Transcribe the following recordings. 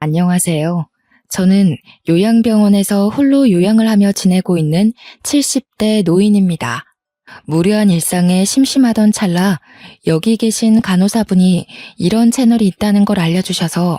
안녕하세요. 저는 요양병원에서 홀로 요양을 하며 지내고 있는 70대 노인입니다. 무료한 일상에 심심하던 찰나 여기 계신 간호사분이 이런 채널이 있다는 걸 알려주셔서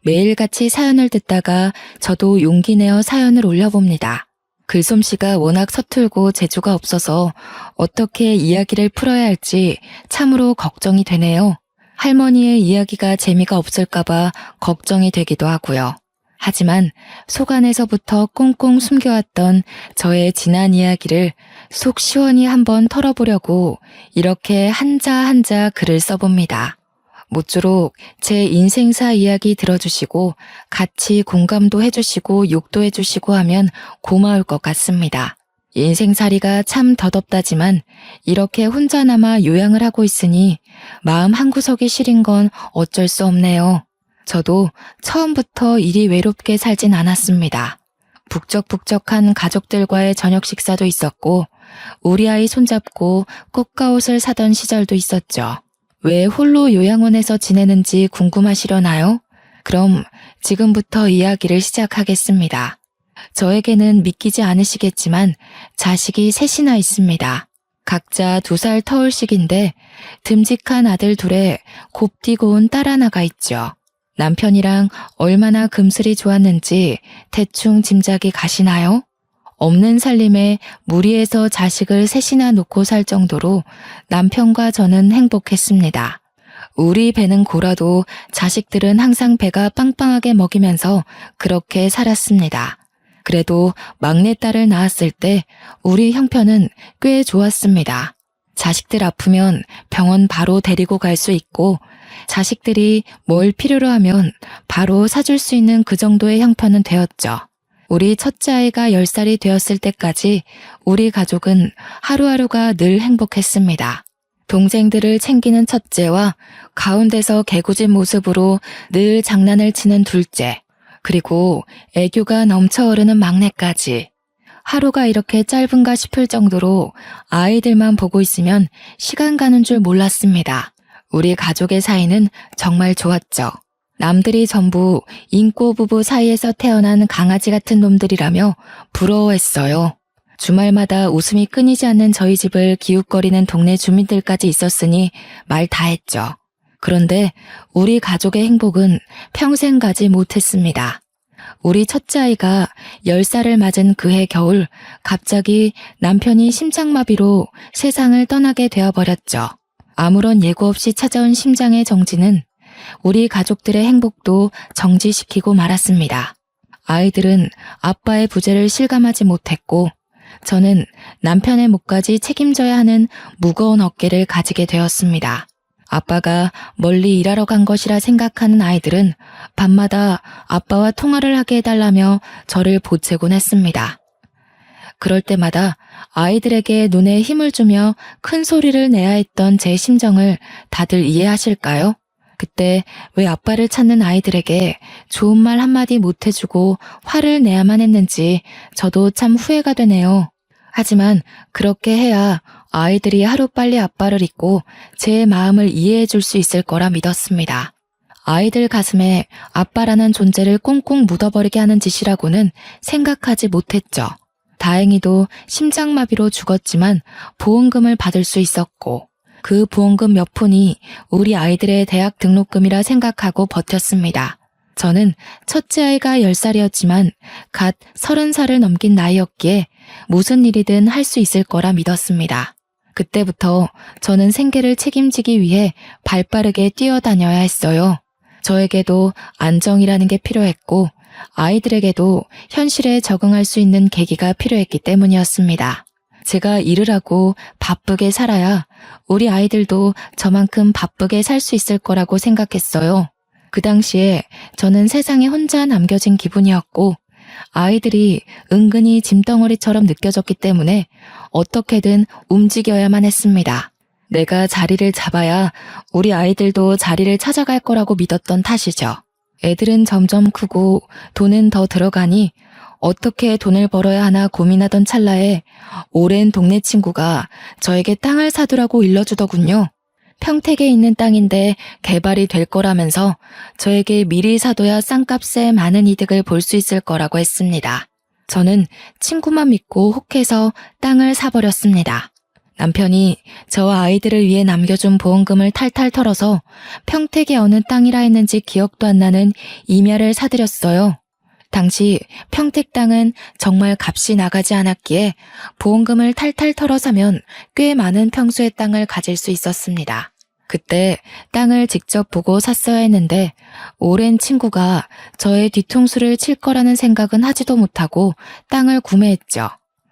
매일같이 사연을 듣다가 저도 용기 내어 사연을 올려봅니다. 글솜씨가 워낙 서툴고 재주가 없어서 어떻게 이야기를 풀어야 할지 참으로 걱정이 되네요. 할머니의 이야기가 재미가 없을까봐 걱정이 되기도 하고요. 하지만 속 안에서부터 꽁꽁 숨겨왔던 저의 지난 이야기를 속 시원히 한번 털어보려고 이렇게 한자 한자 글을 써봅니다. 모쪼록 제 인생사 이야기 들어주시고 같이 공감도 해주시고 욕도 해주시고 하면 고마울 것 같습니다. 인생살이가 참 더덥다지만 이렇게 혼자나마 요양을 하고 있으니 마음 한구석이 시린 건 어쩔 수 없네요. 저도 처음부터 이리 외롭게 살진 않았습니다. 북적북적한 가족들과의 저녁 식사도 있었고 우리 아이 손잡고 꽃가옷을 사던 시절도 있었죠. 왜 홀로 요양원에서 지내는지 궁금하시려나요? 그럼 지금부터 이야기를 시작하겠습니다. 저에게는 믿기지 않으시겠지만 자식이 셋이나 있습니다. 각자 2살 터울씩인데 듬직한 아들 둘에 곱디고 온 딸 하나가 있죠. 남편이랑 얼마나 금슬이 좋았는지 대충 짐작이 가시나요? 없는 살림에 무리해서 자식을 셋이나 놓고 살 정도로 남편과 저는 행복했습니다. 우리 배는 고라도 자식들은 항상 배가 빵빵하게 먹이면서 그렇게 살았습니다. 그래도 막내딸을 낳았을 때 우리 형편은 꽤 좋았습니다. 자식들 아프면 병원 바로 데리고 갈 수 있고 자식들이 뭘 필요로 하면 바로 사줄 수 있는 그 정도의 형편은 되었죠. 우리 첫째 아이가 10살이 되었을 때까지 우리 가족은 하루하루가 늘 행복했습니다. 동생들을 챙기는 첫째와 가운데서 개구진 모습으로 늘 장난을 치는 둘째, 그리고 애교가 넘쳐 흐르는 막내까지. 하루가 이렇게 짧은가 싶을 정도로 아이들만 보고 있으면 시간 가는 줄 몰랐습니다. 우리 가족의 사이는 정말 좋았죠. 남들이 전부 인꼬 부부 사이에서 태어난 강아지 같은 놈들이라며 부러워했어요. 주말마다 웃음이 끊이지 않는 저희 집을 기웃거리는 동네 주민들까지 있었으니 말 다 했죠. 그런데 우리 가족의 행복은 평생 가지 못했습니다. 우리 첫째 아이가 10살을 맞은 그해 겨울 갑자기 남편이 심장마비로 세상을 떠나게 되어버렸죠. 아무런 예고 없이 찾아온 심장의 정지는 우리 가족들의 행복도 정지시키고 말았습니다. 아이들은 아빠의 부재를 실감하지 못했고 저는 남편의 몫까지 책임져야 하는 무거운 어깨를 가지게 되었습니다. 아빠가 멀리 일하러 간 것이라 생각하는 아이들은 밤마다 아빠와 통화를 하게 해달라며 저를 보채곤 했습니다. 그럴 때마다 아이들에게 눈에 힘을 주며 큰 소리를 내야 했던 제 심정을 다들 이해하실까요? 그때 왜 아빠를 찾는 아이들에게 좋은 말 한마디 못해주고 화를 내야만 했는지 저도 참 후회가 되네요. 하지만 그렇게 해야 아이들이 하루빨리 아빠를 잊고 제 마음을 이해해 줄 수 있을 거라 믿었습니다. 아이들 가슴에 아빠라는 존재를 꽁꽁 묻어버리게 하는 짓이라고는 생각하지 못했죠. 다행히도 심장마비로 죽었지만 보험금을 받을 수 있었고 그 보험금 몇 푼이 우리 아이들의 대학 등록금이라 생각하고 버텼습니다. 저는 첫째 아이가 10살이었지만 갓 30살을 넘긴 나이였기에 무슨 일이든 할 수 있을 거라 믿었습니다. 그때부터 저는 생계를 책임지기 위해 발빠르게 뛰어다녀야 했어요. 저에게도 안정이라는 게 필요했고 아이들에게도 현실에 적응할 수 있는 계기가 필요했기 때문이었습니다. 제가 일을 하고 바쁘게 살아야 우리 아이들도 저만큼 바쁘게 살 수 있을 거라고 생각했어요. 그 당시에 저는 세상에 혼자 남겨진 기분이었고 아이들이 은근히 짐덩어리처럼 느껴졌기 때문에 어떻게든 움직여야만 했습니다. 내가 자리를 잡아야 우리 아이들도 자리를 찾아갈 거라고 믿었던 탓이죠. 애들은 점점 크고 돈은 더 들어가니 어떻게 돈을 벌어야 하나 고민하던 찰나에 오랜 동네 친구가 저에게 땅을 사두라고 일러주더군요. 평택에 있는 땅인데 개발이 될 거라면서 저에게 미리 사둬야 싼값에 많은 이득을 볼 수 있을 거라고 했습니다. 저는 친구만 믿고 혹해서 땅을 사버렸습니다. 남편이 저와 아이들을 위해 남겨준 보험금을 탈탈 털어서 평택의 어느 땅이라 했는지 기억도 안 나는 임야를 사들였어요. 당시 평택 땅은 정말 값이 나가지 않았기에 보험금을 탈탈 털어 사면 꽤 많은 평수의 땅을 가질 수 있었습니다. 그때 땅을 직접 보고 샀어야 했는데 오랜 친구가 저의 뒤통수를 칠 거라는 생각은 하지도 못하고 땅을 구매했죠.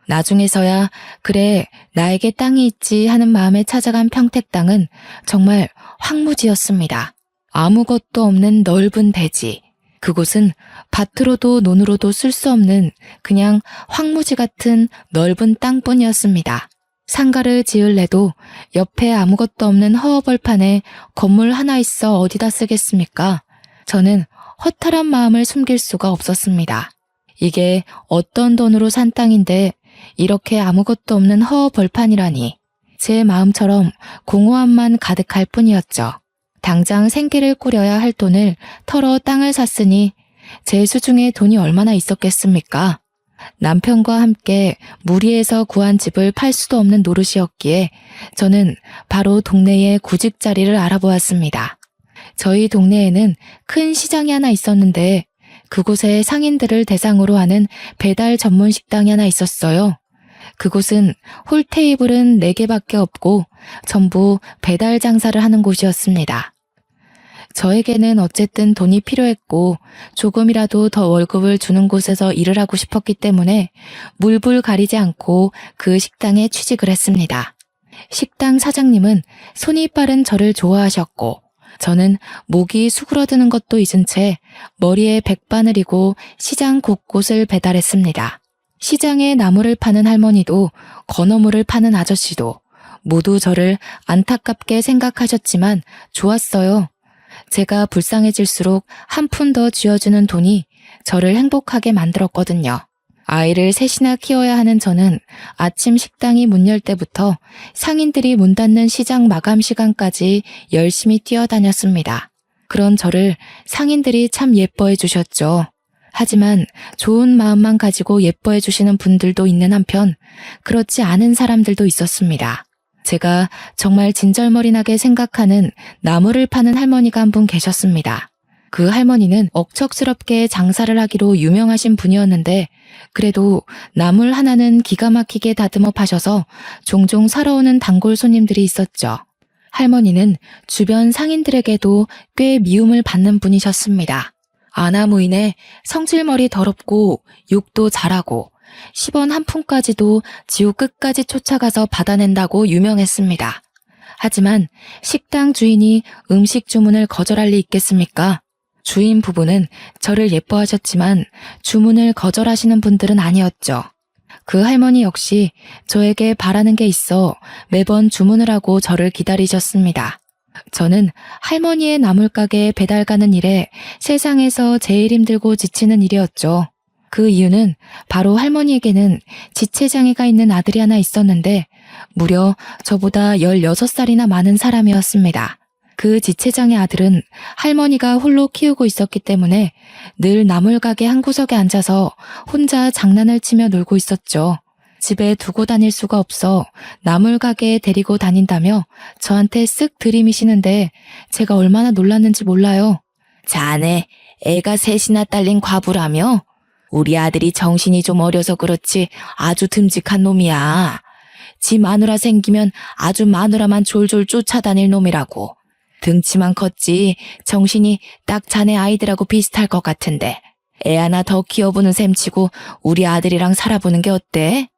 나중에서야 그래 나에게 땅이 있지 하는 마음에 찾아간 평택 땅은 정말 황무지였습니다. 아무것도 없는 넓은 대지. 그곳은 밭으로도 논으로도 쓸 수 없는 그냥 황무지 같은 넓은 땅뿐이었습니다. 상가를 지을래도 옆에 아무것도 없는 허허벌판에 건물 하나 있어 어디다 쓰겠습니까? 저는 허탈한 마음을 숨길 수가 없었습니다. 이게 어떤 돈으로 산 땅인데 이렇게 아무것도 없는 허허벌판이라니. 제 마음처럼 공허함만 가득할 뿐이었죠. 당장 생계를 꾸려야 할 돈을 털어 땅을 샀으니 제 수중에 돈이 얼마나 있었겠습니까? 남편과 함께 무리해서 구한 집을 팔 수도 없는 노릇이었기에 저는 바로 동네의 구직자리를 알아보았습니다. 저희 동네에는 큰 시장이 하나 있었는데 그곳에 상인들을 대상으로 하는 배달 전문 식당이 하나 있었어요. 그곳은 홀 테이블은 4개밖에 없고 전부 배달 장사를 하는 곳이었습니다. 저에게는 어쨌든 돈이 필요했고 조금이라도 더 월급을 주는 곳에서 일을 하고 싶었기 때문에 물불 가리지 않고 그 식당에 취직을 했습니다. 식당 사장님은 손이 빠른 저를 좋아하셨고 저는 목이 수그러드는 것도 잊은 채 머리에 백바늘이고 시장 곳곳을 배달했습니다. 시장에 나물을 파는 할머니도 건어물을 파는 아저씨도 모두 저를 안타깝게 생각하셨지만 좋았어요. 제가 불쌍해질수록 한 푼 더 쥐어주는 돈이 저를 행복하게 만들었거든요. 아이를 셋이나 키워야 하는 저는 아침 식당이 문 열 때부터 상인들이 문 닫는 시장 마감 시간까지 열심히 뛰어다녔습니다. 그런 저를 상인들이 참 예뻐해 주셨죠. 하지만 좋은 마음만 가지고 예뻐해 주시는 분들도 있는 한편 그렇지 않은 사람들도 있었습니다. 제가 정말 진절머리나게 생각하는 나물을 파는 할머니가 한 분 계셨습니다. 그 할머니는 억척스럽게 장사를 하기로 유명하신 분이었는데 그래도 나물 하나는 기가 막히게 다듬어 파셔서 종종 사러 오는 단골 손님들이 있었죠. 할머니는 주변 상인들에게도 꽤 미움을 받는 분이셨습니다. 아나무인에 성질머리 더럽고 욕도 잘하고 10원 한 푼까지도 지옥 끝까지 쫓아가서 받아낸다고 유명했습니다. 하지만 식당 주인이 음식 주문을 거절할 리 있겠습니까? 주인 부부는 저를 예뻐하셨지만 주문을 거절하시는 분들은 아니었죠. 그 할머니 역시 저에게 바라는 게 있어 매번 주문을 하고 저를 기다리셨습니다. 저는 할머니의 나물가게 배달 가는 일에 세상에서 제일 힘들고 지치는 일이었죠. 그 이유는 바로 할머니에게는 지체장애가 있는 아들이 하나 있었는데 무려 저보다 16살이나 많은 사람이었습니다. 그 지체장애 아들은 할머니가 홀로 키우고 있었기 때문에 늘 나물가게 한 구석에 앉아서 혼자 장난을 치며 놀고 있었죠. 집에 두고 다닐 수가 없어 나물가게에 데리고 다닌다며 저한테 쓱 들이미시는데 제가 얼마나 놀랐는지 몰라요. 자네 애가 셋이나 딸린 과부라며? 우리 아들이 정신이 좀 어려서 그렇지 아주 듬직한 놈이야. 지 마누라 생기면 아주 마누라만 졸졸 쫓아다닐 놈이라고. 등치만 컸지 정신이 딱 자네 아이들하고 비슷할 것 같은데 애 하나 더 키워보는 셈치고 우리 아들이랑 살아보는 게 어때?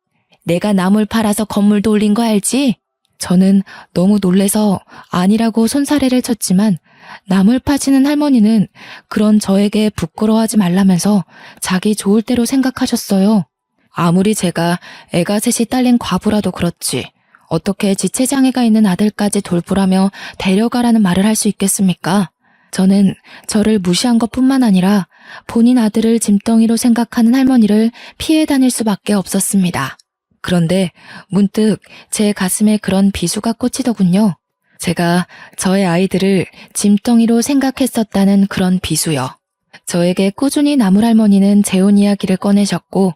내가 나물 팔아서 건물 돌린 거 알지? 저는 너무 놀래서 아니라고 손사래를 쳤지만 나물 파시는 할머니는 그런 저에게 부끄러워하지 말라면서 자기 좋을 대로 생각하셨어요. 아무리 제가 애가 셋이 딸린 과부라도 그렇지 어떻게 지체장애가 있는 아들까지 돌보라며 데려가라는 말을 할 수 있겠습니까? 저는 저를 무시한 것뿐만 아니라 본인 아들을 짐덩이로 생각하는 할머니를 피해 다닐 수밖에 없었습니다. 그런데 문득 제 가슴에 그런 비수가 꽂히더군요. 제가 저의 아이들을 짐덩이로 생각했었다는 그런 비수요. 저에게 꾸준히 나물할머니는 재혼 이야기를 꺼내셨고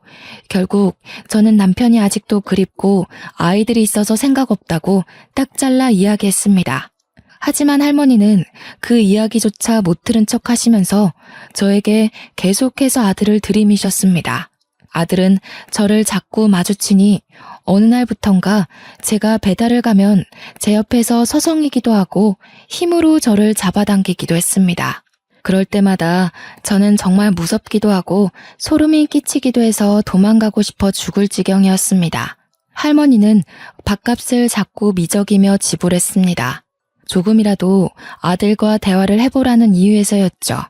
결국 저는 남편이 아직도 그립고 아이들이 있어서 생각 없다고 딱 잘라 이야기했습니다. 하지만 할머니는 그 이야기조차 못 들은 척 하시면서 저에게 계속해서 아들을 들이미셨습니다. 아들은 저를 자꾸 마주치니 어느 날부턴가 제가 배달을 가면 제 옆에서 서성이기도 하고 힘으로 저를 잡아당기기도 했습니다. 그럴 때마다 저는 정말 무섭기도 하고 소름이 끼치기도 해서 도망가고 싶어 죽을 지경이었습니다. 할머니는 밥값을 자꾸 미적이며 지불했습니다. 조금이라도 아들과 대화를 해보라는 이유에서였죠.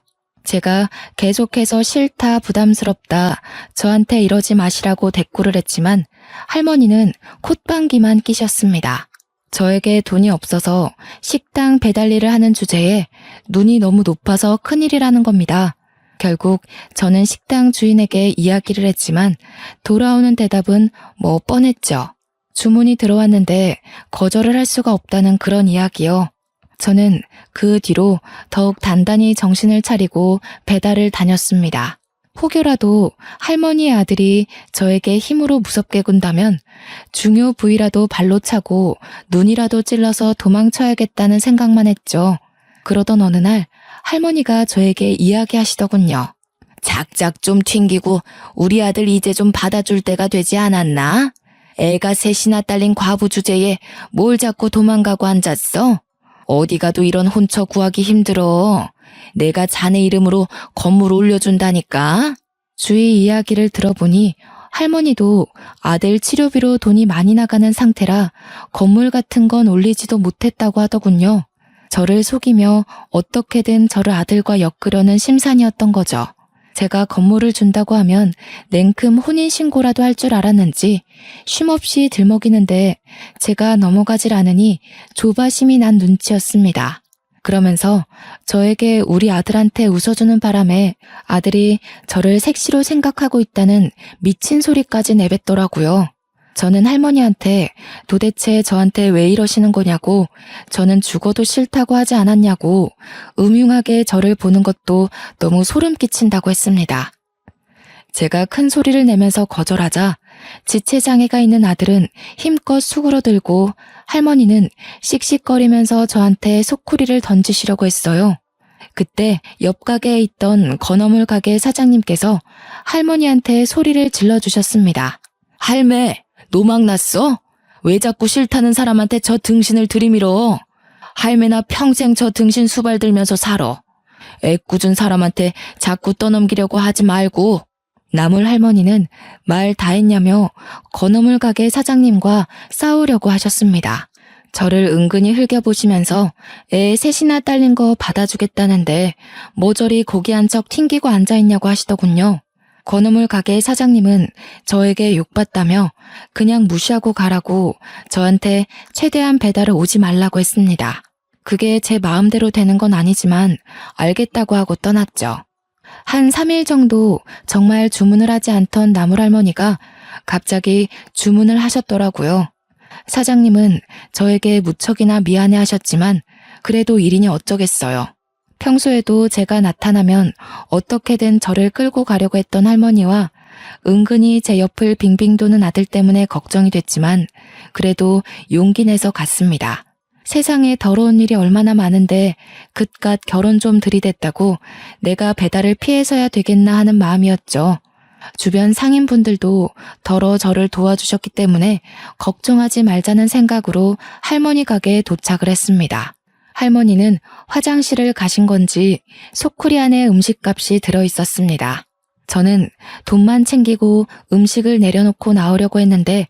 제가 계속해서 싫다, 부담스럽다, 저한테 이러지 마시라고 대꾸를 했지만 할머니는 콧방귀만 끼셨습니다. 저에게 돈이 없어서 식당 배달 일을 하는 주제에 눈이 너무 높아서 큰일이라는 겁니다. 결국 저는 식당 주인에게 이야기를 했지만 돌아오는 대답은 뭐 뻔했죠. 주문이 들어왔는데 거절을 할 수가 없다는 그런 이야기요. 저는 그 뒤로 더욱 단단히 정신을 차리고 배달을 다녔습니다. 혹여라도 할머니의 아들이 저에게 힘으로 무섭게 군다면 중요 부위라도 발로 차고 눈이라도 찔러서 도망쳐야겠다는 생각만 했죠. 그러던 어느 날 할머니가 저에게 이야기하시더군요. 작작 좀 튕기고 우리 아들 이제 좀 받아줄 때가 되지 않았나? 애가 셋이나 딸린 과부 주제에 뭘 자꾸 도망가고 앉았어? 어디 가도 이런 혼처 구하기 힘들어. 내가 자네 이름으로 건물 올려준다니까. 주위 이야기를 들어보니 할머니도 아들 치료비로 돈이 많이 나가는 상태라 건물 같은 건 올리지도 못했다고 하더군요. 저를 속이며 어떻게든 저를 아들과 엮으려는 심산이었던 거죠. 제가 건물을 준다고 하면 냉큼 혼인신고라도 할 줄 알았는지 쉼없이 들먹이는데 제가 넘어가질 않으니 조바심이 난 눈치였습니다. 그러면서 저에게 우리 아들한테 웃어주는 바람에 아들이 저를 색시로 생각하고 있다는 미친 소리까지 내뱉더라고요. 저는 할머니한테 도대체 저한테 왜 이러시는 거냐고, 저는 죽어도 싫다고 하지 않았냐고, 음흉하게 저를 보는 것도 너무 소름 끼친다고 했습니다. 제가 큰 소리를 내면서 거절하자 지체장애가 있는 아들은 힘껏 수그러들고 할머니는 씩씩거리면서 저한테 소쿠리를 던지시려고 했어요. 그때 옆 가게에 있던 건어물 가게 사장님께서 할머니한테 소리를 질러주셨습니다. 할매, 노망 났어? 왜 자꾸 싫다는 사람한테 저 등신을 들이밀어? 할매나 평생 저 등신 수발 들면서 살아. 애꿎은 사람한테 자꾸 떠넘기려고 하지 말고. 나물 할머니는 말 다 했냐며 건어물 가게 사장님과 싸우려고 하셨습니다. 저를 은근히 흘겨보시면서 애 셋이나 딸린 거 받아주겠다는데 모조리 고기 한 척 튕기고 앉아있냐고 하시더군요. 건어물 가게 사장님은 저에게 욕받다며 그냥 무시하고 가라고 저한테 최대한 배달을 오지 말라고 했습니다. 그게 제 마음대로 되는 건 아니지만 알겠다고 하고 떠났죠. 한 3일 정도 정말 주문을 하지 않던 나물할머니가 갑자기 주문을 하셨더라고요. 사장님은 저에게 무척이나 미안해 하셨지만 그래도 일이니 어쩌겠어요. 평소에도 제가 나타나면 어떻게든 저를 끌고 가려고 했던 할머니와 은근히 제 옆을 빙빙 도는 아들 때문에 걱정이 됐지만 그래도 용기 내서 갔습니다. 세상에 더러운 일이 얼마나 많은데 그깟 결혼 좀 들이댔다고 내가 배달을 피해서야 되겠나 하는 마음이었죠. 주변 상인분들도 더러 저를 도와주셨기 때문에 걱정하지 말자는 생각으로 할머니 가게에 도착을 했습니다. 할머니는 화장실을 가신 건지 소쿠리 안에 음식값이 들어있었습니다. 저는 돈만 챙기고 음식을 내려놓고 나오려고 했는데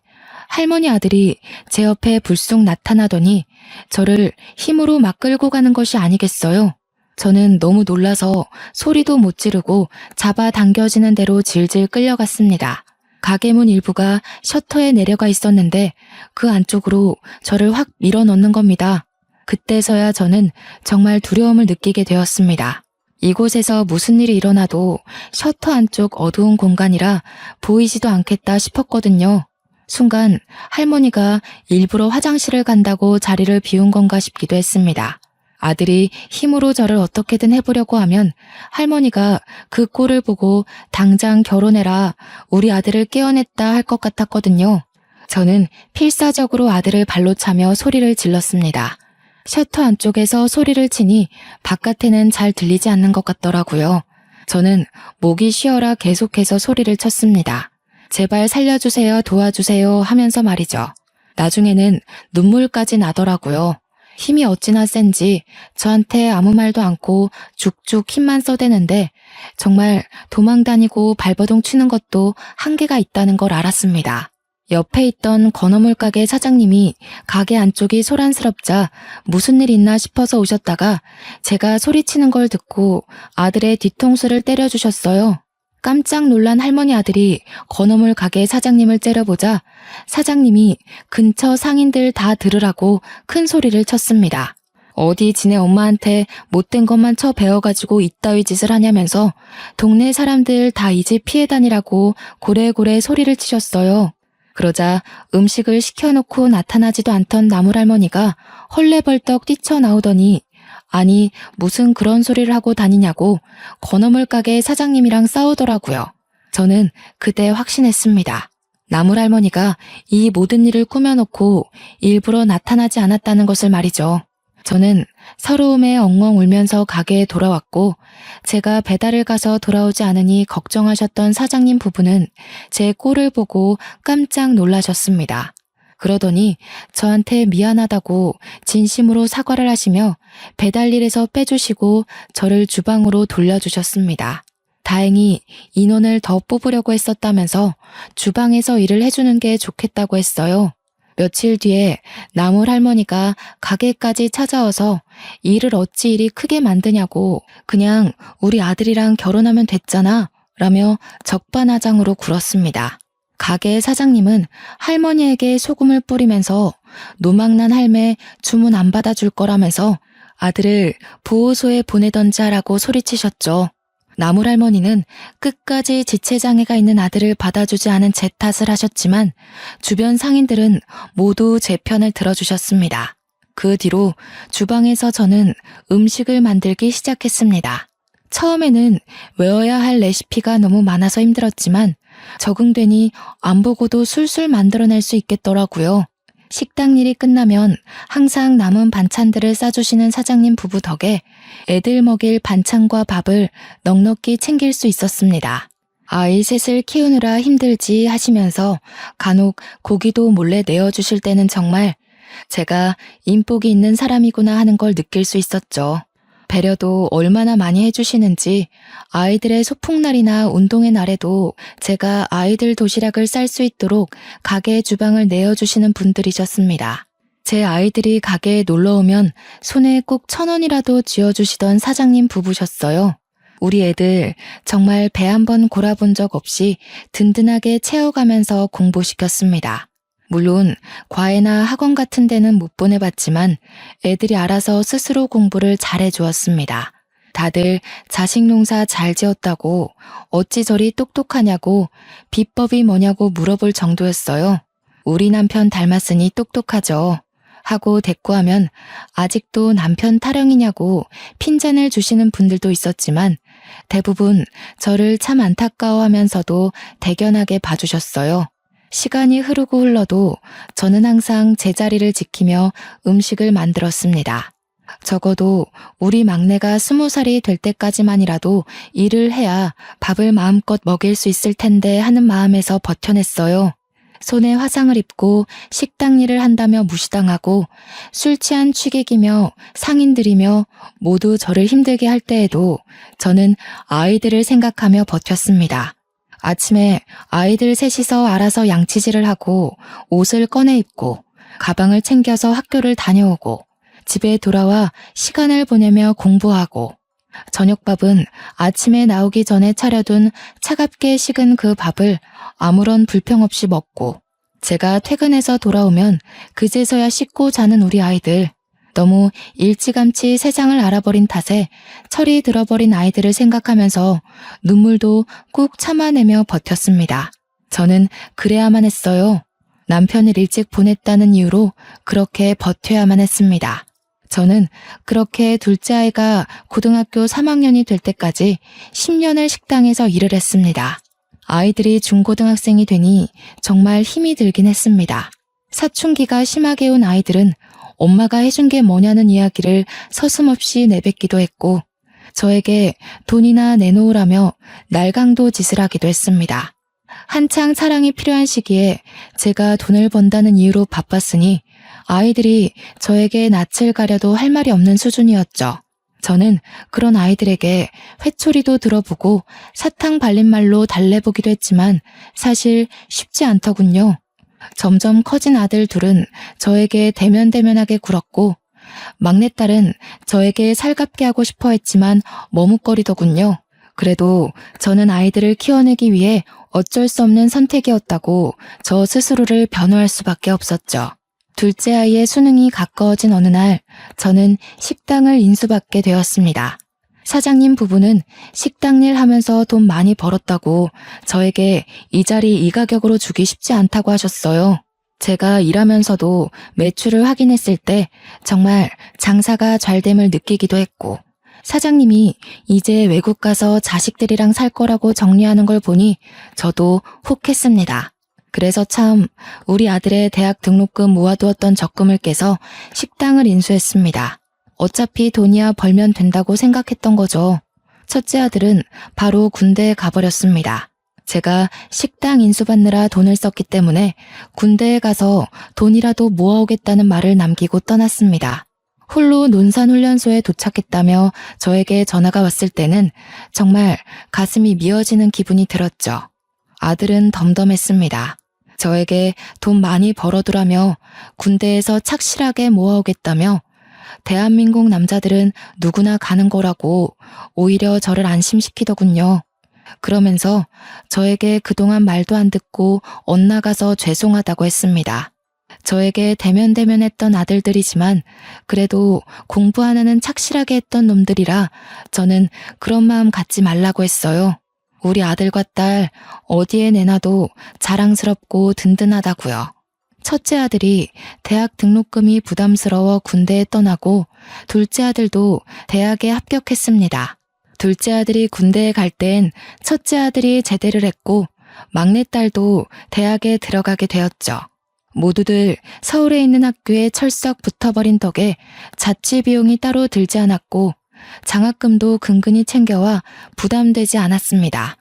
할머니 아들이 제 옆에 불쑥 나타나더니 저를 힘으로 막 끌고 가는 것이 아니겠어요. 저는 너무 놀라서 소리도 못 지르고 잡아당겨지는 대로 질질 끌려갔습니다. 가게 문 일부가 셔터에 내려가 있었는데 그 안쪽으로 저를 확 밀어넣는 겁니다. 그때서야 저는 정말 두려움을 느끼게 되었습니다. 이곳에서 무슨 일이 일어나도 셔터 안쪽 어두운 공간이라 보이지도 않겠다 싶었거든요. 순간 할머니가 일부러 화장실을 간다고 자리를 비운 건가 싶기도 했습니다. 아들이 힘으로 저를 어떻게든 해보려고 하면 할머니가 그 꼴을 보고 당장 결혼해라, 우리 아들을 깨어냈다 할 것 같았거든요. 저는 필사적으로 아들을 발로 차며 소리를 질렀습니다. 셔터 안쪽에서 소리를 치니 바깥에는 잘 들리지 않는 것 같더라고요. 저는 목이 쉬어라 계속해서 소리를 쳤습니다. 제발 살려주세요, 도와주세요 하면서 말이죠. 나중에는 눈물까지 나더라고요. 힘이 어찌나 센지 저한테 아무 말도 않고 죽죽 힘만 써대는데 정말 도망다니고 발버둥 치는 것도 한계가 있다는 걸 알았습니다. 옆에 있던 건어물 가게 사장님이 가게 안쪽이 소란스럽자 무슨 일 있나 싶어서 오셨다가 제가 소리치는 걸 듣고 아들의 뒤통수를 때려주셨어요. 깜짝 놀란 할머니 아들이 건어물 가게 사장님을 째려보자 사장님이 근처 상인들 다 들으라고 큰 소리를 쳤습니다. 어디 지네 엄마한테 못된 것만 쳐 배워가지고 이따위 짓을 하냐면서 동네 사람들 다 이 집 피해 다니라고 고래고래 소리를 치셨어요. 그러자 음식을 시켜놓고 나타나지도 않던 나물할머니가 헐레벌떡 뛰쳐나오더니 아니 무슨 그런 소리를 하고 다니냐고 건어물 가게 사장님이랑 싸우더라고요. 저는 그때 확신했습니다. 나물할머니가 이 모든 일을 꾸며놓고 일부러 나타나지 않았다는 것을 말이죠. 저는 서러움에 엉엉 울면서 가게에 돌아왔고 제가 배달을 가서 돌아오지 않으니 걱정하셨던 사장님 부부는 제 꼴을 보고 깜짝 놀라셨습니다. 그러더니 저한테 미안하다고 진심으로 사과를 하시며 배달일에서 빼주시고 저를 주방으로 돌려주셨습니다. 다행히 인원을 더 뽑으려고 했었다면서 주방에서 일을 해주는 게 좋겠다고 했어요. 며칠 뒤에 나물 할머니가 가게까지 찾아와서 일을 어찌 이리 크게 만드냐고 그냥 우리 아들이랑 결혼하면 됐잖아 라며 적반하장으로 굴었습니다. 가게 사장님은 할머니에게 소금을 뿌리면서 노망난 할매 주문 안 받아줄 거라면서 아들을 보호소에 보내던지 하라고 소리치셨죠. 나물할머니는 끝까지 지체장애가 있는 아들을 받아주지 않은 제 탓을 하셨지만 주변 상인들은 모두 제 편을 들어주셨습니다. 그 뒤로 주방에서 저는 음식을 만들기 시작했습니다. 처음에는 외워야 할 레시피가 너무 많아서 힘들었지만 적응되니 안 보고도 술술 만들어낼 수 있겠더라고요. 식당 일이 끝나면 항상 남은 반찬들을 싸주시는 사장님 부부 덕에 애들 먹일 반찬과 밥을 넉넉히 챙길 수 있었습니다. 아이 셋을 키우느라 힘들지 하시면서 간혹 고기도 몰래 내어주실 때는 정말 제가 인복이 있는 사람이구나 하는 걸 느낄 수 있었죠. 배려도 얼마나 많이 해주시는지 아이들의 소풍날이나 운동회 날에도 제가 아이들 도시락을 쌀 수 있도록 가게 주방을 내어주시는 분들이셨습니다. 제 아이들이 가게에 놀러오면 손에 꼭 1,000원이라도 쥐어주시던 사장님 부부셨어요. 우리 애들 정말 배 한 번 골아본 적 없이 든든하게 채워가면서 공부시켰습니다. 물론 과외나 학원 같은 데는 못 보내봤지만 애들이 알아서 스스로 공부를 잘해주었습니다. 다들 자식 농사 잘 지었다고 어찌 저리 똑똑하냐고 비법이 뭐냐고 물어볼 정도였어요. 우리 남편 닮았으니 똑똑하죠. 하고 대꾸하면 아직도 남편 타령이냐고 핀잔을 주시는 분들도 있었지만 대부분 저를 참 안타까워하면서도 대견하게 봐주셨어요. 시간이 흐르고 흘러도 저는 항상 제자리를 지키며 음식을 만들었습니다. 적어도 우리 막내가 20살이 될 때까지만이라도 일을 해야 밥을 마음껏 먹일 수 있을 텐데 하는 마음에서 버텨냈어요. 손에 화상을 입고 식당 일을 한다며 무시당하고 술 취한 취객이며 상인들이며 모두 저를 힘들게 할 때에도 저는 아이들을 생각하며 버텼습니다. 아침에 아이들 셋이서 알아서 양치질을 하고 옷을 꺼내 입고 가방을 챙겨서 학교를 다녀오고 집에 돌아와 시간을 보내며 공부하고 저녁밥은 아침에 나오기 전에 차려둔 차갑게 식은 그 밥을 아무런 불평 없이 먹고 제가 퇴근해서 돌아오면 그제서야 씻고 자는 우리 아이들. 너무 일찌감치 세상을 알아버린 탓에 철이 들어버린 아이들을 생각하면서 눈물도 꾹 참아내며 버텼습니다. 저는 그래야만 했어요. 남편을 일찍 보냈다는 이유로 그렇게 버텨야만 했습니다. 저는 그렇게 둘째 아이가 고등학교 3학년이 될 때까지 10년을 식당에서 일을 했습니다. 아이들이 중고등학생이 되니 정말 힘이 들긴 했습니다. 사춘기가 심하게 온 아이들은 엄마가 해준 게 뭐냐는 이야기를 서슴없이 내뱉기도 했고 저에게 돈이나 내놓으라며 날강도 짓을 하기도 했습니다. 한창 사랑이 필요한 시기에 제가 돈을 번다는 이유로 바빴으니 아이들이 저에게 낯을 가려도 할 말이 없는 수준이었죠. 저는 그런 아이들에게 회초리도 들어보고 사탕 발린 말로 달래보기도 했지만 사실 쉽지 않더군요. 점점 커진 아들 둘은 저에게 대면대면하게 굴었고 막내딸은 저에게 살갑게 하고 싶어 했지만 머뭇거리더군요. 그래도 저는 아이들을 키워내기 위해 어쩔 수 없는 선택이었다고 저 스스로를 변호할 수밖에 없었죠. 둘째 아이의 수능이 가까워진 어느 날 저는 식당을 인수받게 되었습니다. 사장님 부부는 식당 일 하면서 돈 많이 벌었다고 저에게 이 자리 이 가격으로 주기 쉽지 않다고 하셨어요. 제가 일하면서도 매출을 확인했을 때 정말 장사가 잘 됨을 느끼기도 했고 사장님이 이제 외국 가서 자식들이랑 살 거라고 정리하는 걸 보니 저도 훅 했습니다. 그래서 참 우리 아들의 대학 등록금 모아두었던 적금을 깨서 식당을 인수했습니다. 어차피 돈이야 벌면 된다고 생각했던 거죠. 첫째 아들은 바로 군대에 가버렸습니다. 제가 식당 인수받느라 돈을 썼기 때문에 군대에 가서 돈이라도 모아오겠다는 말을 남기고 떠났습니다. 홀로 논산훈련소에 도착했다며 저에게 전화가 왔을 때는 정말 가슴이 미어지는 기분이 들었죠. 아들은 덤덤했습니다. 저에게 돈 많이 벌어두라며 군대에서 착실하게 모아오겠다며 대한민국 남자들은 누구나 가는 거라고 오히려 저를 안심시키더군요. 그러면서 저에게 그동안 말도 안 듣고 엇나가서 죄송하다고 했습니다. 저에게 대면대면했던 아들들이지만 그래도 공부 하나는 착실하게 했던 놈들이라 저는 그런 마음 갖지 말라고 했어요. 우리 아들과 딸 어디에 내놔도 자랑스럽고 든든하다고요. 첫째 아들이 대학 등록금이 부담스러워 군대에 떠나고 둘째 아들도 대학에 합격했습니다. 둘째 아들이 군대에 갈 땐 첫째 아들이 제대를 했고 막내딸도 대학에 들어가게 되었죠. 모두들 서울에 있는 학교에 철썩 붙어버린 덕에 자취 비용이 따로 들지 않았고 장학금도 근근히 챙겨와 부담되지 않았습니다.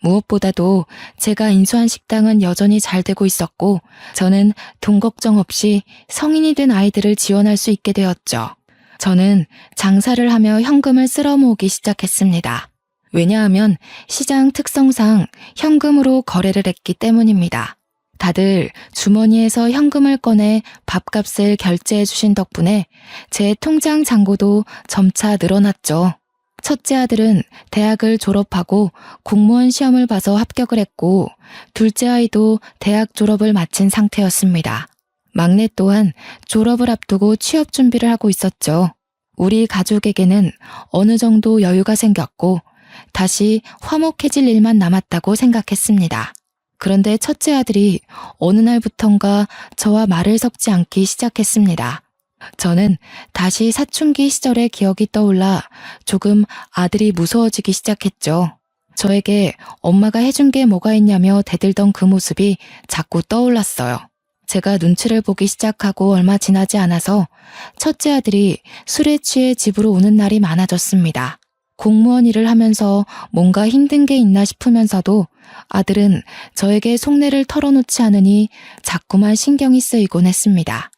무엇보다도 제가 인수한 식당은 여전히 잘 되고 있었고 저는 돈 걱정 없이 성인이 된 아이들을 지원할 수 있게 되었죠. 저는 장사를 하며 현금을 쓸어 모으기 시작했습니다. 왜냐하면 시장 특성상 현금으로 거래를 했기 때문입니다. 다들 주머니에서 현금을 꺼내 밥값을 결제해 주신 덕분에 제 통장 잔고도 점차 늘어났죠. 첫째 아들은 대학을 졸업하고 공무원 시험을 봐서 합격을 했고 둘째 아이도 대학 졸업을 마친 상태였습니다. 막내 또한 졸업을 앞두고 취업 준비를 하고 있었죠. 우리 가족에게는 어느 정도 여유가 생겼고 다시 화목해질 일만 남았다고 생각했습니다. 그런데 첫째 아들이 어느 날부턴가 저와 말을 섞지 않기 시작했습니다. 저는 다시 사춘기 시절의 기억이 떠올라 조금 아들이 무서워지기 시작했죠. 저에게 엄마가 해준 게 뭐가 있냐며 대들던 그 모습이 자꾸 떠올랐어요. 제가 눈치를 보기 시작하고 얼마 지나지 않아서 첫째 아들이 술에 취해 집으로 오는 날이 많아졌습니다. 공무원 일을 하면서 뭔가 힘든 게 있나 싶으면서도 아들은 저에게 속내를 털어놓지 않으니 자꾸만 신경이 쓰이곤 했습니다.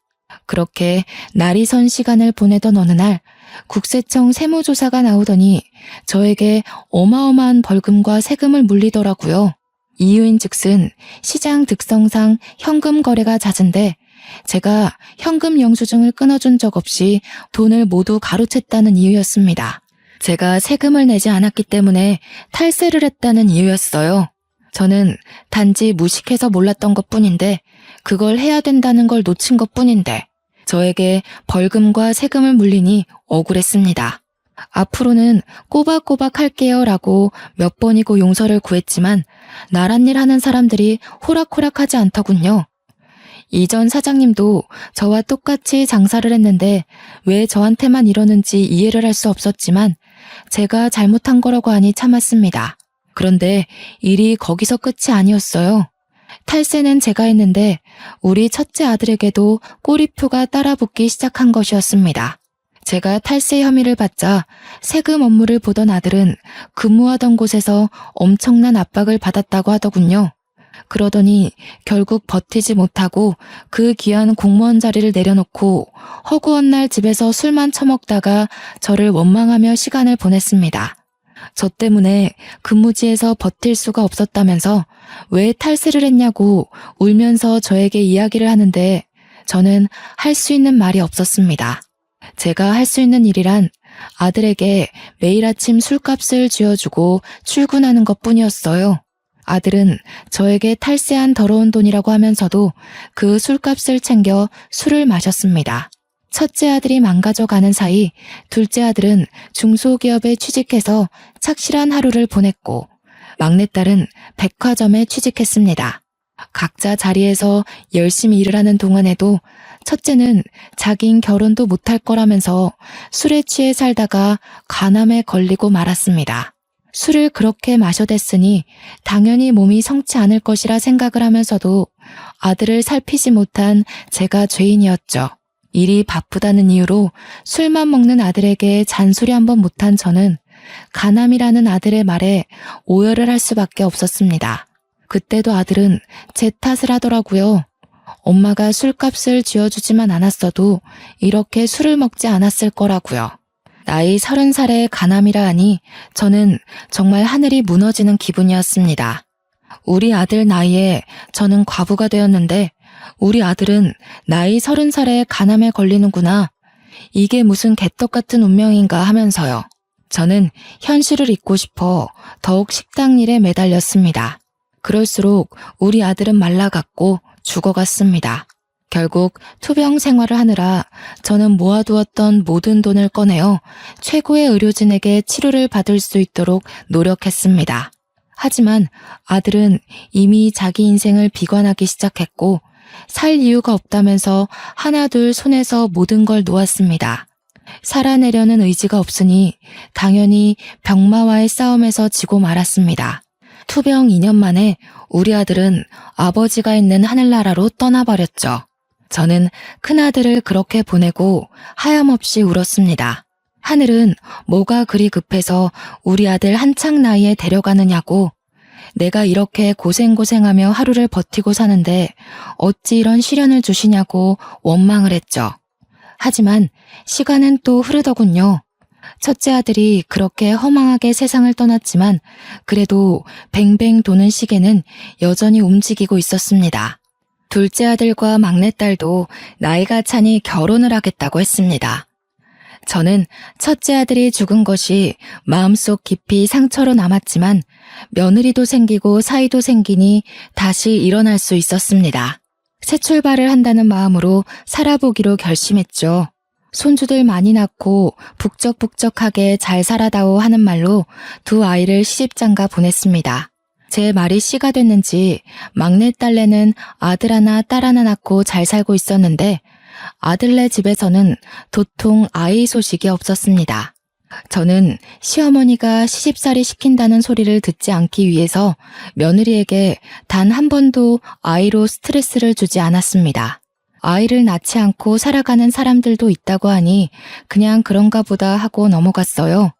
그렇게 날이 선 시간을 보내던 어느 날 국세청 세무조사가 나오더니 저에게 어마어마한 벌금과 세금을 물리더라고요. 이유인즉슨 시장 특성상 현금 거래가 잦은데 제가 현금 영수증을 끊어준 적 없이 돈을 모두 가로챘다는 이유였습니다. 제가 세금을 내지 않았기 때문에 탈세를 했다는 이유였어요. 저는 단지 무식해서 몰랐던 것뿐인데 그걸 해야 된다는 걸 놓친 것뿐인데 저에게 벌금과 세금을 물리니 억울했습니다. 앞으로는 꼬박꼬박 할게요 라고 몇 번이고 용서를 구했지만 나란 일 하는 사람들이 호락호락하지 않더군요. 이전 사장님도 저와 똑같이 장사를 했는데 왜 저한테만 이러는지 이해를 할 수 없었지만 제가 잘못한 거라고 하니 참았습니다. 그런데 일이 거기서 끝이 아니었어요. 탈세는 제가 했는데 우리 첫째 아들에게도 꼬리표가 따라붙기 시작한 것이었습니다. 제가 탈세 혐의를 받자 세금 업무를 보던 아들은 근무하던 곳에서 엄청난 압박을 받았다고 하더군요. 그러더니 결국 버티지 못하고 그 귀한 공무원 자리를 내려놓고 허구한 날 집에서 술만 처먹다가 저를 원망하며 시간을 보냈습니다. 저 때문에 근무지에서 버틸 수가 없었다면서 왜 탈세를 했냐고 울면서 저에게 이야기를 하는데 저는 할 수 있는 말이 없었습니다. 제가 할 수 있는 일이란 아들에게 매일 아침 술값을 쥐어주고 출근하는 것뿐이었어요. 아들은 저에게 탈세한 더러운 돈이라고 하면서도 그 술값을 챙겨 술을 마셨습니다. 첫째 아들이 망가져가는 사이 둘째 아들은 중소기업에 취직해서 착실한 하루를 보냈고 막내딸은 백화점에 취직했습니다. 각자 자리에서 열심히 일을 하는 동안에도 첫째는 자긴 결혼도 못할 거라면서 술에 취해 살다가 간암에 걸리고 말았습니다. 술을 그렇게 마셔댔으니 당연히 몸이 성치 않을 것이라 생각을 하면서도 아들을 살피지 못한 제가 죄인이었죠. 일이 바쁘다는 이유로 술만 먹는 아들에게 잔소리 한번 못한 저는 간암이라는 아들의 말에 오열을 할 수밖에 없었습니다. 그때도 아들은 제 탓을 하더라고요. 엄마가 술값을 쥐어주지만 않았어도 이렇게 술을 먹지 않았을 거라고요. 나이 30살의 간암이라 하니 저는 정말 하늘이 무너지는 기분이었습니다. 우리 아들 나이에 저는 과부가 되었는데 우리 아들은 나이 30살에 간암에 걸리는구나. 이게 무슨 개떡 같은 운명인가 하면서요. 저는 현실을 잊고 싶어 더욱 식당 일에 매달렸습니다. 그럴수록 우리 아들은 말라갔고 죽어갔습니다. 결국 투병 생활을 하느라 저는 모아두었던 모든 돈을 꺼내어 최고의 의료진에게 치료를 받을 수 있도록 노력했습니다. 하지만 아들은 이미 자기 인생을 비관하기 시작했고 살 이유가 없다면서 하나둘 손에서 모든 걸 놓았습니다. 살아내려는 의지가 없으니 당연히 병마와의 싸움에서 지고 말았습니다. 투병 2년 만에 우리 아들은 아버지가 있는 하늘나라로 떠나버렸죠. 저는 큰아들을 그렇게 보내고 하염없이 울었습니다. 하늘은 뭐가 그리 급해서 우리 아들 한창 나이에 데려가느냐고. 내가 이렇게 고생고생하며 하루를 버티고 사는데 어찌 이런 시련을 주시냐고 원망을 했죠. 하지만 시간은 또 흐르더군요. 첫째 아들이 그렇게 허망하게 세상을 떠났지만 그래도 뱅뱅 도는 시계는 여전히 움직이고 있었습니다. 둘째 아들과 막내딸도 나이가 차니 결혼을 하겠다고 했습니다. 저는 첫째 아들이 죽은 것이 마음속 깊이 상처로 남았지만 며느리도 생기고 사이도 생기니 다시 일어날 수 있었습니다. 새 출발을 한다는 마음으로 살아보기로 결심했죠. 손주들 많이 낳고 북적북적하게 잘 살아다오 하는 말로 두 아이를 시집장가 보냈습니다. 제 말이 씨가 됐는지 막내딸내는 아들 하나 딸 하나 낳고 잘 살고 있었는데 아들네 집에서는 도통 아이 소식이 없었습니다. 저는 시어머니가 시집살이 시킨다는 소리를 듣지 않기 위해서 며느리에게 단 한 번도 아이로 스트레스를 주지 않았습니다. 아이를 낳지 않고 살아가는 사람들도 있다고 하니 그냥 그런가 보다 하고 넘어갔어요.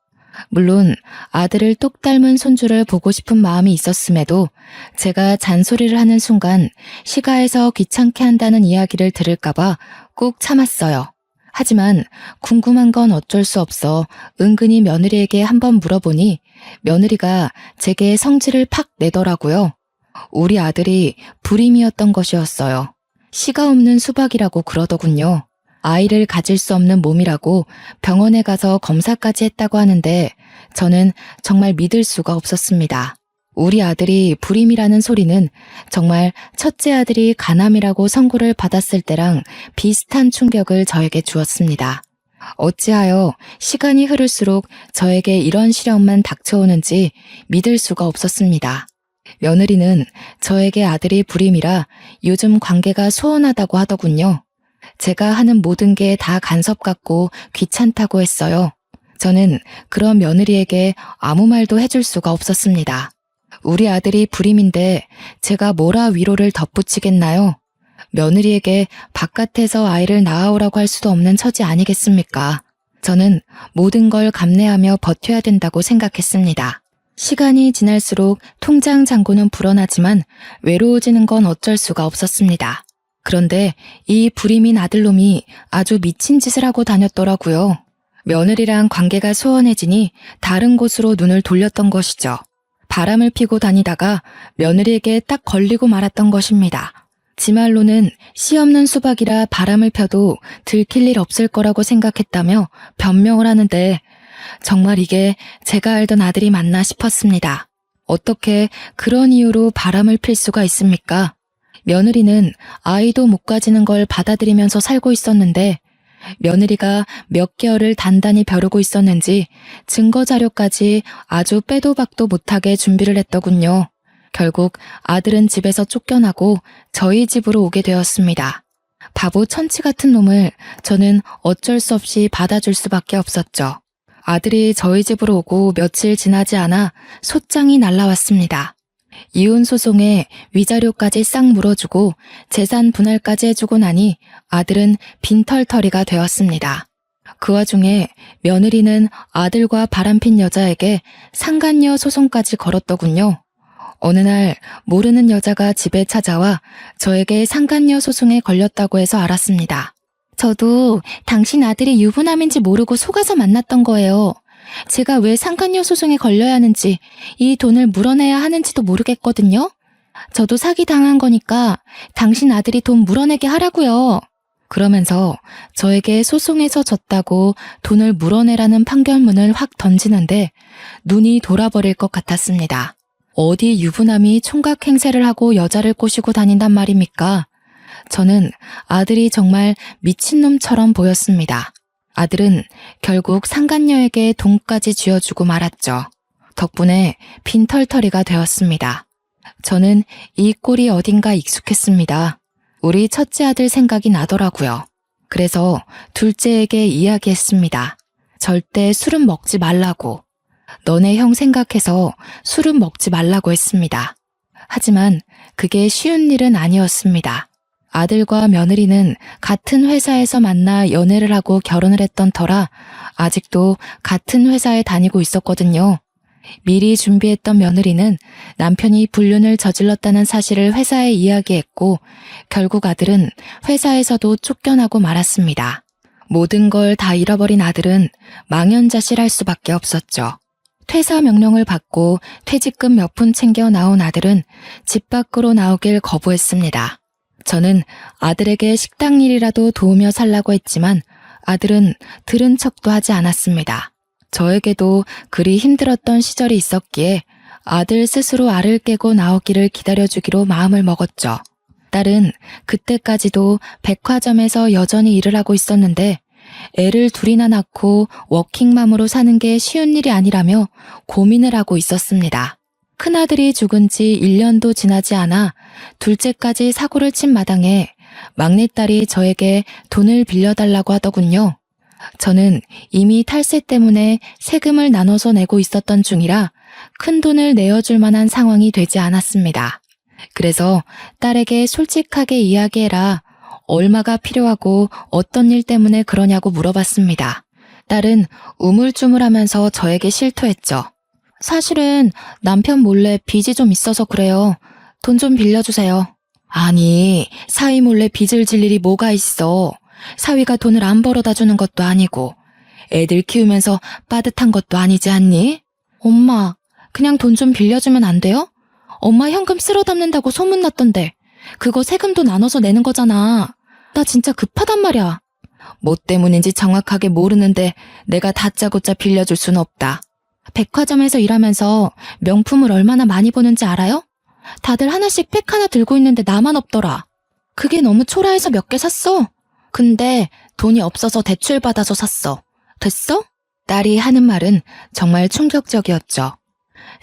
물론 아들을 똑 닮은 손주를 보고 싶은 마음이 있었음에도 제가 잔소리를 하는 순간 시가에서 귀찮게 한다는 이야기를 들을까봐 꾹 참았어요. 하지만 궁금한 건 어쩔 수 없어 은근히 며느리에게 한번 물어보니 며느리가 제게 성질을 팍 내더라고요. 우리 아들이 불임이었던 것이었어요. 씨가 없는 수박이라고 그러더군요. 아이를 가질 수 없는 몸이라고 병원에 가서 검사까지 했다고 하는데 저는 정말 믿을 수가 없었습니다. 우리 아들이 불임이라는 소리는 정말 첫째 아들이 간암이라고 선고를 받았을 때랑 비슷한 충격을 저에게 주었습니다. 어찌하여 시간이 흐를수록 저에게 이런 시련만 닥쳐오는지 믿을 수가 없었습니다. 며느리는 저에게 아들이 불임이라 요즘 관계가 소원하다고 하더군요. 제가 하는 모든 게 다 간섭 같고 귀찮다고 했어요. 저는 그런 며느리에게 아무 말도 해줄 수가 없었습니다. 우리 아들이 불임인데 제가 뭐라 위로를 덧붙이겠나요? 며느리에게 바깥에서 아이를 낳아오라고 할 수도 없는 처지 아니겠습니까? 저는 모든 걸 감내하며 버텨야 된다고 생각했습니다. 시간이 지날수록 통장 잔고는 불어나지만 외로워지는 건 어쩔 수가 없었습니다. 그런데 이 불임인 아들놈이 아주 미친 짓을 하고 다녔더라고요. 며느리랑 관계가 소원해지니 다른 곳으로 눈을 돌렸던 것이죠. 바람을 피고 다니다가 며느리에게 딱 걸리고 말았던 것입니다. 지 말로는 씨 없는 수박이라 바람을 펴도 들킬 일 없을 거라고 생각했다며 변명을 하는데 정말 이게 제가 알던 아들이 맞나 싶었습니다. 어떻게 그런 이유로 바람을 필 수가 있습니까? 며느리는 아이도 못 가지는 걸 받아들이면서 살고 있었는데 며느리가 몇 개월을 단단히 벼르고 있었는지 증거 자료까지 아주 빼도 박도 못하게 준비를 했더군요. 결국 아들은 집에서 쫓겨나고 저희 집으로 오게 되었습니다. 바보 천치 같은 놈을 저는 어쩔 수 없이 받아줄 수밖에 없었죠. 아들이 저희 집으로 오고 며칠 지나지 않아 소장이 날라왔습니다. 이혼 소송에 위자료까지 싹 물어주고 재산 분할까지 해주고 나니 아들은 빈털터리가 되었습니다. 그 와중에 며느리는 아들과 바람핀 여자에게 상간녀 소송까지 걸었더군요. 어느 날 모르는 여자가 집에 찾아와 저에게 상간녀 소송에 걸렸다고 해서 알았습니다. 저도 당신 아들이 유부남인지 모르고 속아서 만났던 거예요. 제가 왜 상간녀 소송에 걸려야 하는지, 이 돈을 물어내야 하는지도 모르겠거든요. 저도 사기당한 거니까 당신 아들이 돈 물어내게 하라고요. 그러면서 저에게 소송에서 졌다고 돈을 물어내라는 판결문을 확 던지는데 눈이 돌아버릴 것 같았습니다. 어디 유부남이 총각 행세를 하고 여자를 꼬시고 다닌단 말입니까? 저는 아들이 정말 미친놈처럼 보였습니다. 아들은 결국 상간녀에게 돈까지 쥐어주고 말았죠. 덕분에 빈털터리가 되었습니다. 저는 이 꼴이 어딘가 익숙했습니다. 우리 첫째 아들 생각이 나더라고요. 그래서 둘째에게 이야기했습니다. 절대 술은 먹지 말라고. 너네 형 생각해서 술은 먹지 말라고 했습니다. 하지만 그게 쉬운 일은 아니었습니다. 아들과 며느리는 같은 회사에서 만나 연애를 하고 결혼을 했던 터라 아직도 같은 회사에 다니고 있었거든요. 미리 준비했던 며느리는 남편이 불륜을 저질렀다는 사실을 회사에 이야기했고 결국 아들은 회사에서도 쫓겨나고 말았습니다. 모든 걸 다 잃어버린 아들은 망연자실할 수밖에 없었죠. 퇴사 명령을 받고 퇴직금 몇 푼 챙겨 나온 아들은 집 밖으로 나오길 거부했습니다. 저는 아들에게 식당 일이라도 도우며 살라고 했지만 아들은 들은 척도 하지 않았습니다. 저에게도 그리 힘들었던 시절이 있었기에 아들 스스로 알을 깨고 나오기를 기다려주기로 마음을 먹었죠. 딸은 그때까지도 백화점에서 여전히 일을 하고 있었는데 애를 둘이나 낳고 워킹맘으로 사는 게 쉬운 일이 아니라며 고민을 하고 있었습니다. 큰아들이 죽은 지 1년도 지나지 않아 둘째까지 사고를 친 마당에 막내딸이 저에게 돈을 빌려달라고 하더군요. 저는 이미 탈세 때문에 세금을 나눠서 내고 있었던 중이라 큰 돈을 내어줄 만한 상황이 되지 않았습니다. 그래서 딸에게 솔직하게 이야기해라. 얼마가 필요하고 어떤 일 때문에 그러냐고 물어봤습니다. 딸은 우물쭈물하면서 저에게 실토했죠. 사실은 남편 몰래 빚이 좀 있어서 그래요. 돈 좀 빌려주세요. 아니, 사위 몰래 빚을 질 일이 뭐가 있어. 사위가 돈을 안 벌어다 주는 것도 아니고 애들 키우면서 빠듯한 것도 아니지 않니? 엄마, 그냥 돈 좀 빌려주면 안 돼요? 엄마 현금 쓸어 담는다고 소문났던데 그거 세금도 나눠서 내는 거잖아. 나 진짜 급하단 말이야. 뭐 때문인지 정확하게 모르는데 내가 다짜고짜 빌려줄 순 없다. 백화점에서 일하면서 명품을 얼마나 많이 보는지 알아요? 다들 하나씩 백 하나 들고 있는데 나만 없더라. 그게 너무 초라해서 몇 개 샀어. 근데 돈이 없어서 대출 받아서 샀어. 됐어? 딸이 하는 말은 정말 충격적이었죠.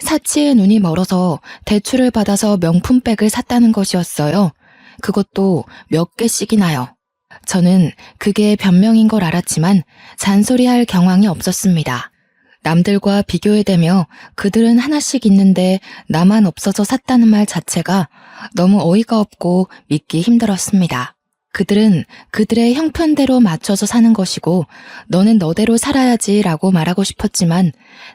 사치의 눈이 멀어서 대출을 받아서 명품백을 샀다는 것이었어요. 그것도 몇 개씩이나요. 저는 그게 변명인 걸 알았지만 잔소리할 경황이 없었습니다. 남들과 비교해대며 그들은 하나씩 있는데 나만 없어서 샀다는 말 자체가 너무 어이가 없고 믿기 힘들었습니다. 그들은 그들의 형편대로 맞춰서 사는 것이고 너는 너대로 살아야지 라고 말하고 싶었지만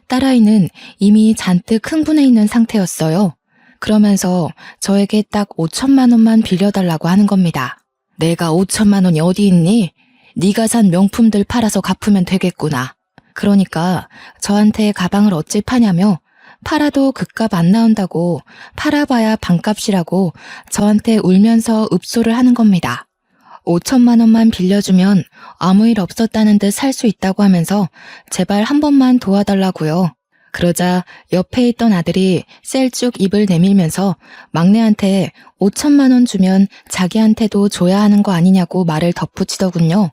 딸아이는 이미 잔뜩 흥분해 있는 상태였어요. 그러면서 저에게 딱 5천만 원만 빌려달라고 하는 겁니다. 내가 5천만 원이 어디 있니? 네가 산 명품들 팔아서 갚으면 되겠구나. 그러니까 저한테 가방을 어찌 파냐며 팔아도 그값 안 나온다고 팔아봐야 반값이라고 저한테 울면서 읍소를 하는 겁니다. 5천만 원만 빌려주면 아무 일 없었다는 듯 살 수 있다고 하면서 제발 한 번만 도와달라고요. 그러자 옆에 있던 아들이 셀쭉 입을 내밀면서 막내한테 5천만 원 주면 자기한테도 줘야 하는 거 아니냐고 말을 덧붙이더군요.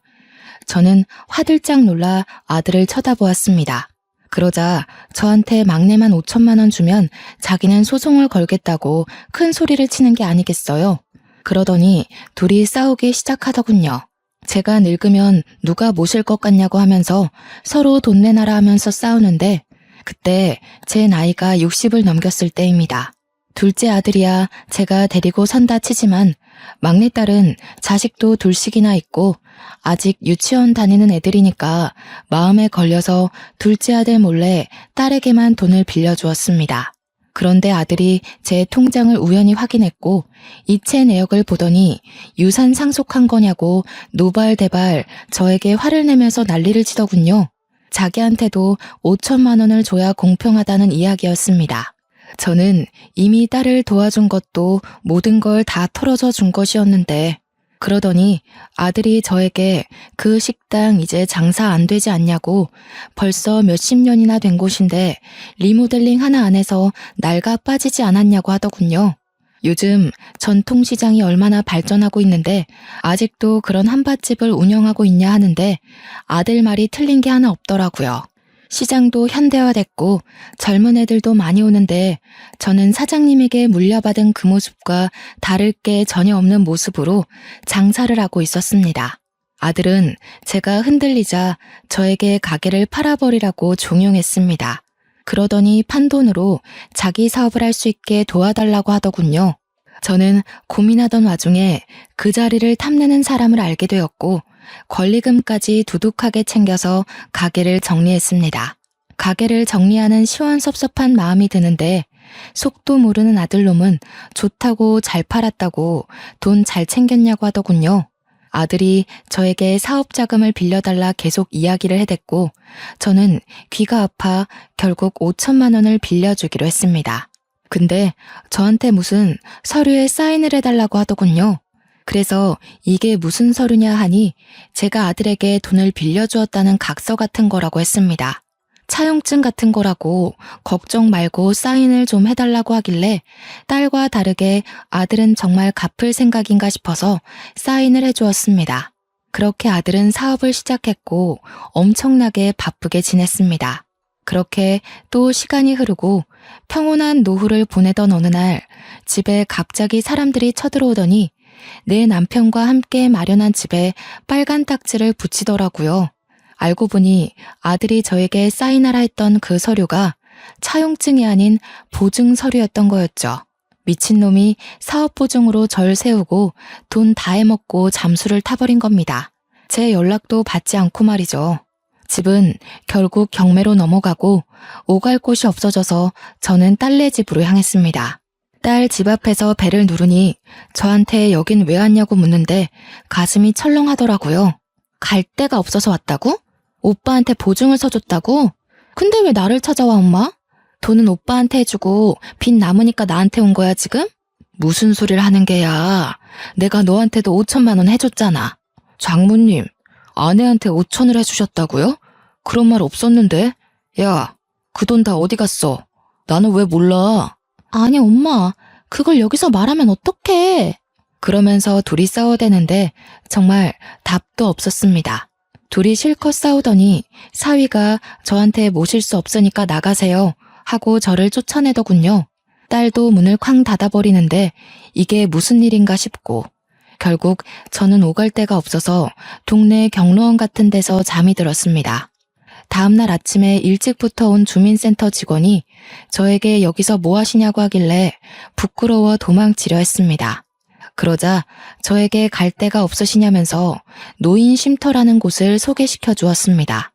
저는 화들짝 놀라 아들을 쳐다보았습니다. 그러자 저한테 막내만 5천만 원 주면 자기는 소송을 걸겠다고 큰 소리를 치는 게 아니겠어요. 그러더니 둘이 싸우기 시작하더군요. 제가 늙으면 누가 모실 것 같냐고 하면서 서로 돈 내놔라 하면서 싸우는데 그때 제 나이가 60을 넘겼을 때입니다. 둘째 아들이야 제가 데리고 산다 치지만 막내딸은 자식도 둘씩이나 있고 아직 유치원 다니는 애들이니까 마음에 걸려서 둘째 아들 몰래 딸에게만 돈을 빌려주었습니다. 그런데 아들이 제 통장을 우연히 확인했고 이체 내역을 보더니 유산 상속한 거냐고 노발대발 저에게 화를 내면서 난리를 치더군요. 자기한테도 5천만 원을 줘야 공평하다는 이야기였습니다. 저는 이미 딸을 도와준 것도 모든 걸 다 털어져 준 것이었는데 그러더니 아들이 저에게 그 식당 이제 장사 안 되지 않냐고 벌써 몇십 년이나 된 곳인데 리모델링 하나 안 해서 낡아 빠지지 않았냐고 하더군요. 요즘 전통시장이 얼마나 발전하고 있는데 아직도 그런 한밭집을 운영하고 있냐 하는데 아들 말이 틀린 게 하나 없더라고요. 시장도 현대화됐고 젊은 애들도 많이 오는데 저는 사장님에게 물려받은 그 모습과 다를 게 전혀 없는 모습으로 장사를 하고 있었습니다. 아들은 제가 흔들리자 저에게 가게를 팔아버리라고 종용했습니다. 그러더니 판돈으로 자기 사업을 할 수 있게 도와달라고 하더군요. 저는 고민하던 와중에 그 자리를 탐내는 사람을 알게 되었고 권리금까지 두둑하게 챙겨서 가게를 정리했습니다. 가게를 정리하는 시원섭섭한 마음이 드는데 속도 모르는 아들놈은 좋다고 잘 팔았다고 돈 잘 챙겼냐고 하더군요. 아들이 저에게 사업자금을 빌려달라 계속 이야기를 해댔고 저는 귀가 아파 결국 5천만 원을 빌려주기로 했습니다. 근데 저한테 무슨 서류에 사인을 해달라고 하더군요. 그래서 이게 무슨 서류냐 하니 제가 아들에게 돈을 빌려주었다는 각서 같은 거라고 했습니다. 차용증 같은 거라고 걱정 말고 사인을 좀 해달라고 하길래 딸과 다르게 아들은 정말 갚을 생각인가 싶어서 사인을 해주었습니다. 그렇게 아들은 사업을 시작했고 엄청나게 바쁘게 지냈습니다. 그렇게 또 시간이 흐르고 평온한 노후를 보내던 어느 날 집에 갑자기 사람들이 쳐들어오더니 내 남편과 함께 마련한 집에 빨간 딱지를 붙이더라고요. 알고 보니 아들이 저에게 사인하라 했던 그 서류가 차용증이 아닌 보증 서류였던 거였죠. 미친놈이 사업보증으로 절 세우고 돈 다 해먹고 잠수를 타버린 겁니다. 제 연락도 받지 않고 말이죠. 집은 결국 경매로 넘어가고 오갈 곳이 없어져서 저는 딸네 집으로 향했습니다. 딸 집 앞에서 벨을 누르니 저한테 여긴 왜 왔냐고 묻는데 가슴이 철렁하더라고요. 갈 데가 없어서 왔다고? 오빠한테 보증을 서줬다고? 근데 왜 나를 찾아와 엄마? 돈은 오빠한테 해주고 빚 남으니까 나한테 온 거야 지금? 무슨 소리를 하는 게야. 내가 너한테도 5천만 원 해줬잖아. 장모님, 아내한테 5천을 해주셨다고요? 그런 말 없었는데? 야, 그 돈 다 어디 갔어? 나는 왜 몰라? 아니 엄마, 그걸 여기서 말하면 어떡해. 그러면서 둘이 싸워대는데 정말 답도 없었습니다. 둘이 실컷 싸우더니 사위가 저한테 모실 수 없으니까 나가세요 하고 저를 쫓아내더군요. 딸도 문을 쾅 닫아버리는데 이게 무슨 일인가 싶고 결국 저는 오갈 데가 없어서 동네 경로원 같은 데서 잠이 들었습니다. 다음날 아침에 일찍부터 온 주민센터 직원이 저에게 여기서 뭐 하시냐고 하길래 부끄러워 도망치려 했습니다. 그러자 저에게 갈 데가 없으시냐면서 노인 쉼터라는 곳을 소개시켜 주었습니다.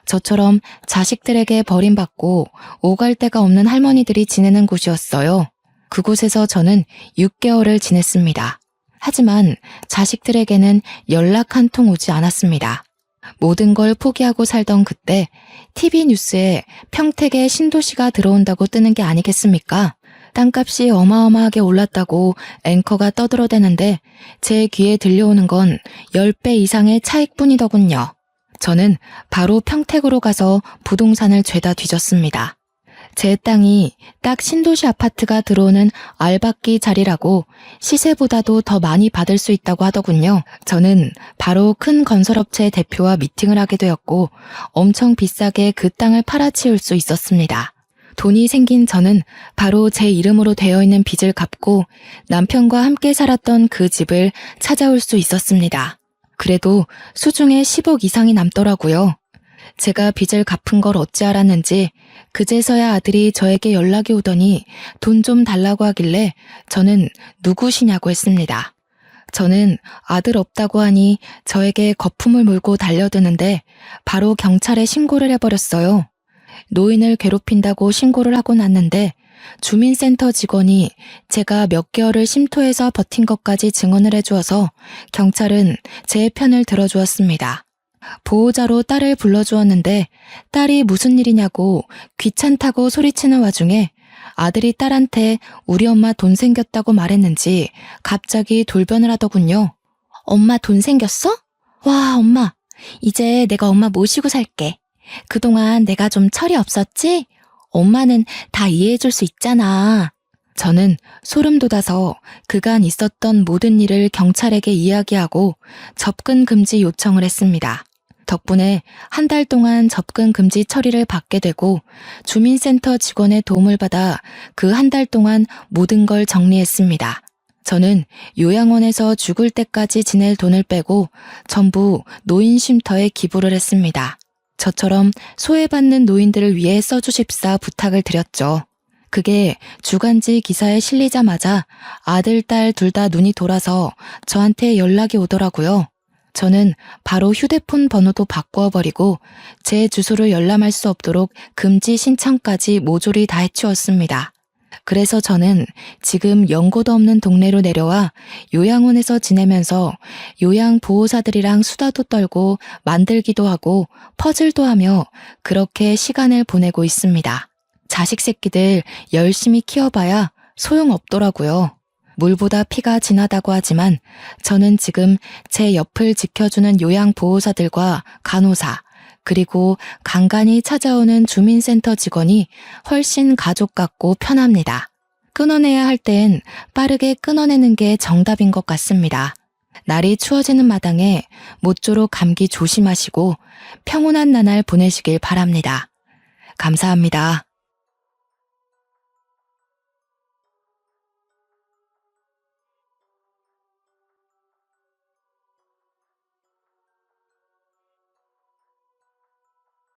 저처럼 자식들에게 버림받고 오갈 데가 없는 할머니들이 지내는 곳이었어요. 그곳에서 저는 6개월을 지냈습니다. 하지만 자식들에게는 연락 한 통 오지 않았습니다. 모든 걸 포기하고 살던 그때 TV 뉴스에 평택에 신도시가 들어온다고 뜨는 게 아니겠습니까? 땅값이 어마어마하게 올랐다고 앵커가 떠들어대는데 제 귀에 들려오는 건 10배 이상의 차익뿐이더군요. 저는 바로 평택으로 가서 부동산을 죄다 뒤졌습니다. 제 땅이 딱 신도시 아파트가 들어오는 알박기 자리라고 시세보다도 더 많이 받을 수 있다고 하더군요. 저는 바로 큰 건설업체 대표와 미팅을 하게 되었고 엄청 비싸게 그 땅을 팔아치울 수 있었습니다. 돈이 생긴 저는 바로 제 이름으로 되어 있는 빚을 갚고 남편과 함께 살았던 그 집을 찾아올 수 있었습니다. 그래도 수중에 10억 이상이 남더라고요. 제가 빚을 갚은 걸 어찌 알았는지 그제서야 아들이 저에게 연락이 오더니 돈 좀 달라고 하길래 저는 누구시냐고 했습니다. 저는 아들 없다고 하니 저에게 거품을 물고 달려드는데 바로 경찰에 신고를 해버렸어요. 노인을 괴롭힌다고 신고를 하고 났는데 주민센터 직원이 제가 몇 개월을 쉼터에서 버틴 것까지 증언을 해주어서 경찰은 제 편을 들어주었습니다. 보호자로 딸을 불러주었는데 딸이 무슨 일이냐고 귀찮다고 소리치는 와중에 아들이 딸한테 우리 엄마 돈 생겼다고 말했는지 갑자기 돌변을 하더군요. 엄마 돈 생겼어? 와, 엄마, 이제 내가 엄마 모시고 살게. 그동안 내가 좀 철이 없었지? 엄마는 다 이해해줄 수 있잖아. 저는 소름 돋아서 그간 있었던 모든 일을 경찰에게 이야기하고 접근 금지 요청을 했습니다. 덕분에 한 달 동안 접근 금지 처리를 받게 되고 주민센터 직원의 도움을 받아 그 한 달 동안 모든 걸 정리했습니다. 저는 요양원에서 죽을 때까지 지낼 돈을 빼고 전부 노인 쉼터에 기부를 했습니다. 저처럼 소외받는 노인들을 위해 써주십사 부탁을 드렸죠. 그게 주간지 기사에 실리자마자 아들, 딸 둘 다 눈이 돌아서 저한테 연락이 오더라고요. 저는 바로 휴대폰 번호도 바꾸어버리고 제 주소를 열람할 수 없도록 금지 신청까지 모조리 다 해치웠습니다. 그래서 저는 지금 연고도 없는 동네로 내려와 요양원에서 지내면서 요양보호사들이랑 수다도 떨고 만들기도 하고 퍼즐도 하며 그렇게 시간을 보내고 있습니다. 자식 새끼들 열심히 키워봐야 소용없더라고요. 물보다 피가 진하다고 하지만 저는 지금 제 옆을 지켜주는 요양보호사들과 간호사, 그리고 간간히 찾아오는 주민센터 직원이 훨씬 가족 같고 편합니다. 끊어내야 할 땐 빠르게 끊어내는 게 정답인 것 같습니다. 날이 추워지는 마당에 모쪼록 감기 조심하시고 평온한 나날 보내시길 바랍니다. 감사합니다.